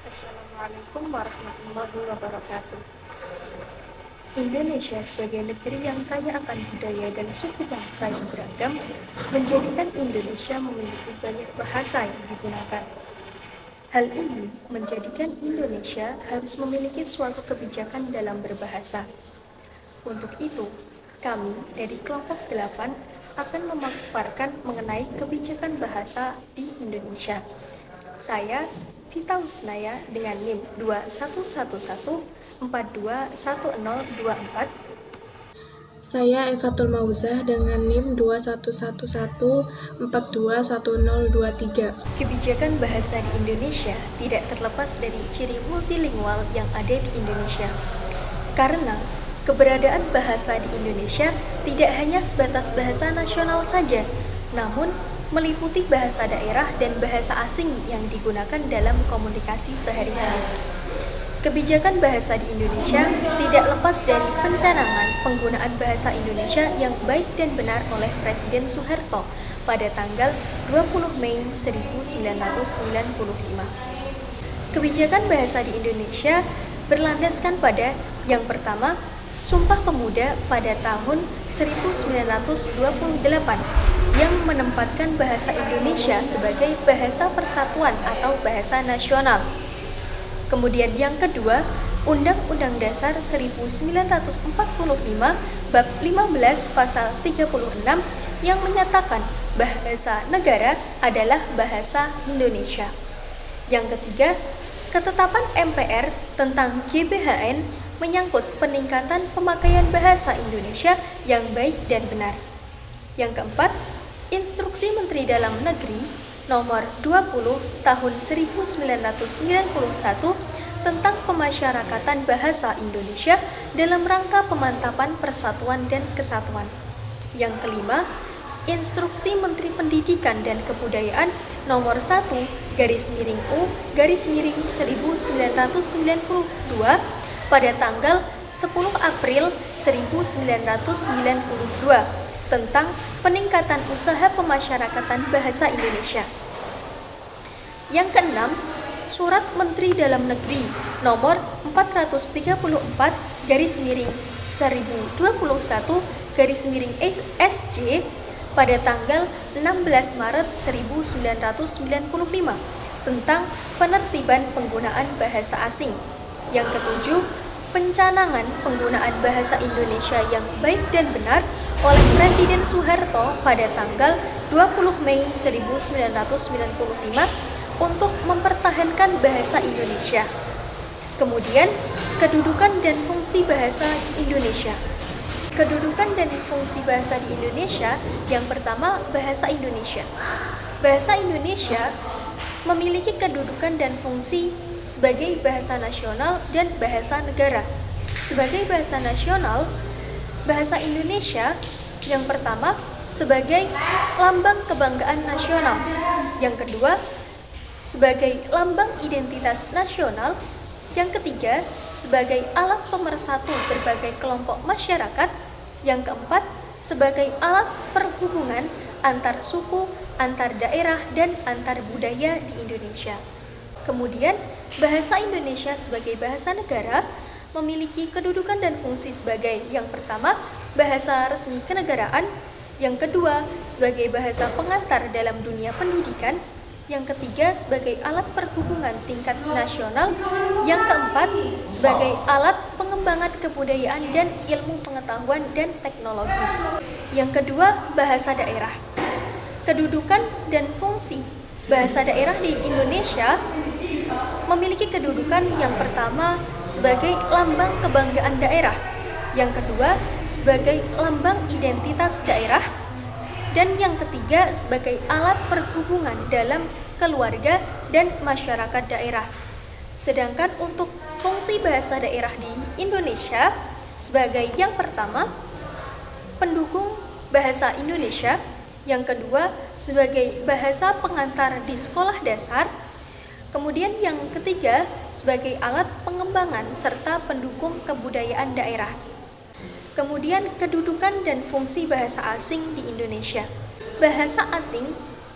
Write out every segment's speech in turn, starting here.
Assalamualaikum warahmatullahi wabarakatuh. Indonesia sebagai negeri yang kaya akan budaya dan suku bangsa yang beragam menjadikan Indonesia memiliki banyak bahasa yang digunakan. Hal ini menjadikan Indonesia harus memiliki suatu kebijakan dalam berbahasa. Untuk itu, kami dari kelompok 8 akan memaparkan mengenai kebijakan bahasa di Indonesia. Saya Vita Wisnaya dengan NIM 2111421024. Saya Evatul Mauzah dengan NIM 2111421023. Kebijakan bahasa di Indonesia tidak terlepas dari ciri multilingual yang ada di Indonesia. Karena keberadaan bahasa di Indonesia tidak hanya sebatas bahasa nasional saja, namun meliputi bahasa daerah dan bahasa asing yang digunakan dalam komunikasi sehari-hari. Kebijakan bahasa di Indonesia tidak lepas dari pencanangan penggunaan bahasa Indonesia yang baik dan benar oleh Presiden Soeharto pada tanggal 20 Mei 1995. Kebijakan bahasa di Indonesia berlandaskan pada yang pertama, Sumpah Pemuda pada tahun 1928 yang menempatkan bahasa Indonesia sebagai bahasa persatuan atau bahasa nasional. Kemudian yang kedua, Undang-Undang Dasar 1945 Bab 15 Pasal 36 yang menyatakan bahasa negara adalah bahasa Indonesia. Yang ketiga, ketetapan MPR tentang GBHN menyangkut peningkatan pemakaian bahasa Indonesia yang baik dan benar. Yang keempat, Instruksi Menteri Dalam Negeri Nomor 20 Tahun 1991 tentang pemasyarakatan bahasa Indonesia dalam rangka pemantapan persatuan dan kesatuan. Yang kelima, Instruksi Menteri Pendidikan dan Kebudayaan Nomor 1/1992 pada tanggal 10 April 1992 tentang peningkatan usaha pemasyarakatan bahasa Indonesia. Yang keenam, Surat Menteri Dalam Negeri Nomor 434/1021/SJ pada tanggal 16 Maret 1995 tentang penertiban penggunaan bahasa asing. Yang ketujuh, pencanangan penggunaan bahasa Indonesia yang baik dan benar oleh Presiden Soeharto pada tanggal 20 Mei 1995 untuk mempertahankan bahasa Indonesia. Kemudian, kedudukan dan fungsi bahasa di Indonesia. Kedudukan dan fungsi bahasa di Indonesia, yang pertama, bahasa Indonesia. Bahasa Indonesia memiliki kedudukan dan fungsi sebagai bahasa nasional dan bahasa negara. Sebagai bahasa nasional, bahasa Indonesia yang pertama sebagai lambang kebanggaan nasional. Yang kedua, sebagai lambang identitas nasional. Yang ketiga, sebagai alat pemersatu berbagai kelompok masyarakat. Yang keempat, sebagai alat perhubungan antar suku, antar daerah, dan antar budaya di Indonesia. Kemudian, bahasa Indonesia sebagai bahasa negara memiliki kedudukan dan fungsi sebagai yang pertama, bahasa resmi kenegaraan, yang kedua, sebagai bahasa pengantar dalam dunia pendidikan, yang ketiga, sebagai alat perhubungan tingkat nasional, yang keempat, sebagai alat pengembangan kebudayaan dan ilmu pengetahuan dan teknologi. Yang kedua, bahasa daerah. Kedudukan dan fungsi bahasa daerah di Indonesia memiliki kedudukan yang pertama sebagai lambang kebanggaan daerah, yang kedua sebagai lambang identitas daerah, dan yang ketiga sebagai alat perhubungan dalam keluarga dan masyarakat daerah. Sedangkan untuk fungsi bahasa daerah di Indonesia sebagai yang pertama, pendukung bahasa Indonesia, yang kedua sebagai bahasa pengantar di sekolah dasar, kemudian yang ketiga sebagai alat pengembangan serta pendukung kebudayaan daerah. Kemudian kedudukan dan fungsi bahasa asing di Indonesia. Bahasa asing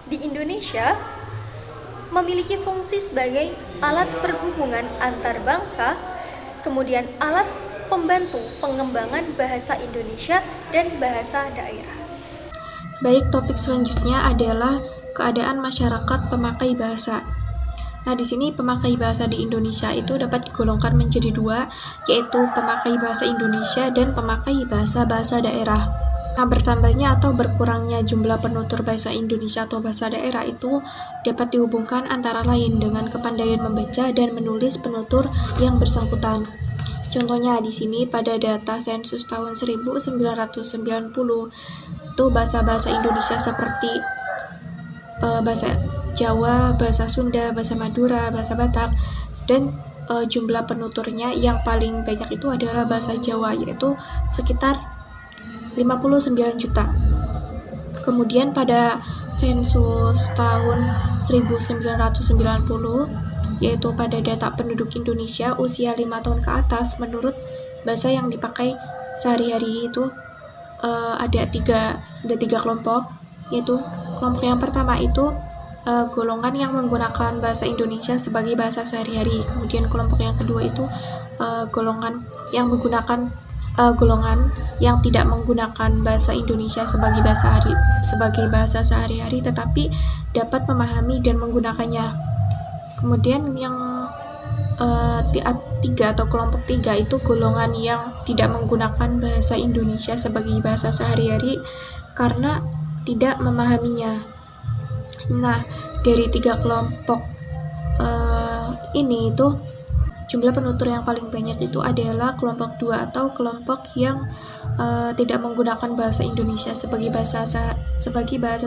di Indonesia memiliki fungsi sebagai alat perhubungan antar bangsa, kemudian alat pembantu pengembangan bahasa Indonesia dan bahasa daerah. Baik, topik selanjutnya adalah keadaan masyarakat pemakai bahasa. Nah, di sini pemakai bahasa di Indonesia itu dapat digolongkan menjadi dua, yaitu pemakai bahasa Indonesia dan pemakai bahasa daerah. Nah, bertambahnya atau berkurangnya jumlah penutur bahasa Indonesia atau bahasa daerah itu dapat dihubungkan antara lain dengan kepandaian membaca dan menulis penutur yang bersangkutan. Contohnya di sini pada data sensus tahun 1990 itu bahasa-bahasa Indonesia seperti bahasa Jawa, bahasa Sunda, bahasa Madura, bahasa Batak, dan jumlah penuturnya yang paling banyak itu adalah bahasa Jawa, yaitu sekitar 59 juta. Kemudian pada sensus tahun 1990, yaitu pada data penduduk Indonesia usia 5 tahun ke atas, menurut bahasa yang dipakai sehari-hari itu ada tiga kelompok, yaitu kelompok yang pertama itu golongan yang menggunakan bahasa Indonesia sebagai bahasa sehari-hari. Kemudian kelompok yang kedua itu golongan yang tidak menggunakan bahasa Indonesia sebagai bahasa sehari-hari, tetapi dapat memahami dan menggunakannya. Kemudian yang tiga atau kelompok tiga itu golongan yang tidak menggunakan bahasa Indonesia sebagai bahasa sehari-hari karena tidak memahaminya. Nah, dari tiga kelompok ini itu jumlah penutur yang paling banyak itu adalah kelompok 2 atau kelompok yang tidak menggunakan bahasa Indonesia sebagai bahasa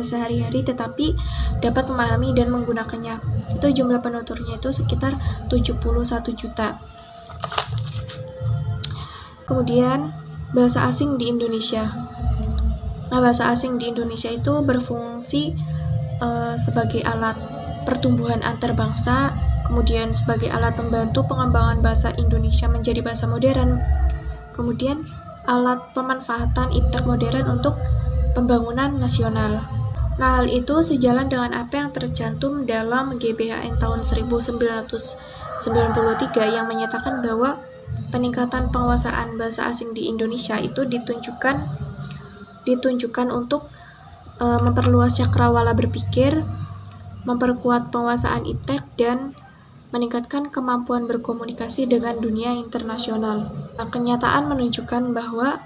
sehari-hari tetapi dapat memahami dan menggunakannya. Itu jumlah penuturnya itu sekitar 71 juta. Kemudian bahasa asing di Indonesia. Nah, bahasa asing di Indonesia itu berfungsi sebagai alat pertumbuhan antar bangsa, kemudian sebagai alat pembantu pengembangan bahasa Indonesia menjadi bahasa modern, kemudian alat pemanfaatan iptek modern untuk pembangunan nasional. Nah, hal itu sejalan dengan apa yang tercantum dalam GBHN tahun 1993 yang menyatakan bahwa peningkatan penguasaan bahasa asing di Indonesia itu ditunjukkan untuk memperluas cakrawala berpikir, memperkuat penguasaan iptek, dan meningkatkan kemampuan berkomunikasi dengan dunia internasional. Nah, kenyataan menunjukkan bahwa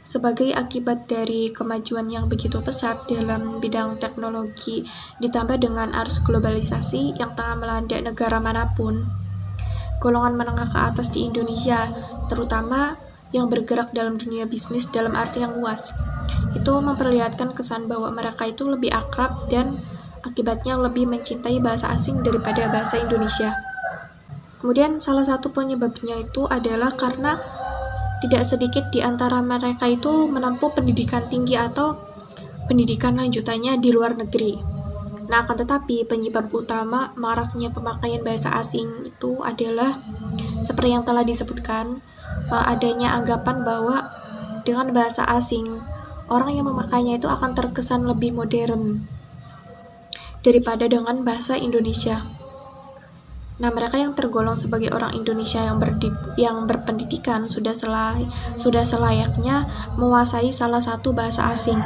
sebagai akibat dari kemajuan yang begitu pesat dalam bidang teknologi ditambah dengan arus globalisasi yang tengah melanda negara manapun, golongan menengah ke atas di Indonesia, terutama yang bergerak dalam dunia bisnis dalam arti yang luas, itu memperlihatkan kesan bahwa mereka itu lebih akrab dan akibatnya lebih mencintai bahasa asing daripada bahasa Indonesia. Kemudian salah satu penyebabnya itu adalah karena tidak sedikit di antara mereka itu menempuh pendidikan tinggi atau pendidikan lanjutannya di luar negeri. Nah, akan tetapi penyebab utama maraknya pemakaian bahasa asing itu adalah seperti yang telah disebutkan, adanya anggapan bahwa dengan bahasa asing orang yang memakainya itu akan terkesan lebih modern daripada dengan bahasa Indonesia. Nah, mereka yang tergolong sebagai orang Indonesia yang berpendidikan sudah selayaknya menguasai salah satu bahasa asing.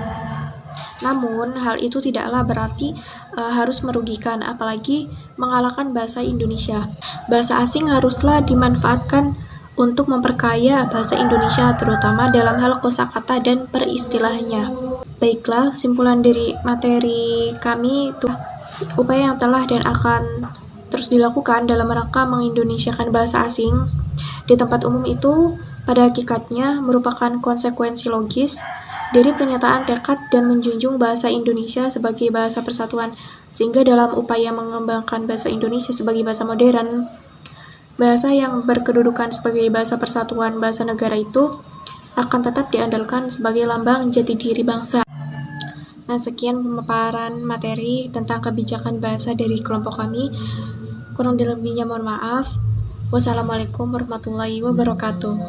Namun, hal itu tidaklah berarti harus merugikan, apalagi mengalahkan bahasa Indonesia. Bahasa asing haruslah dimanfaatkan untuk memperkaya bahasa Indonesia, terutama dalam hal kosakata dan peristilahannya. Baiklah, kesimpulan dari materi kami itu upaya yang telah dan akan terus dilakukan dalam rangka mengindonesiakan bahasa asing di tempat umum itu pada hakikatnya merupakan konsekuensi logis dari pernyataan tekad dan menjunjung bahasa Indonesia sebagai bahasa persatuan, sehingga dalam upaya mengembangkan bahasa Indonesia sebagai bahasa modern, bahasa yang berkedudukan sebagai bahasa persatuan bahasa negara itu akan tetap diandalkan sebagai lambang jati diri bangsa. Nah, sekian pemaparan materi tentang kebijakan bahasa dari kelompok kami. Kurang lebihnya mohon maaf. Wassalamualaikum warahmatullahi wabarakatuh.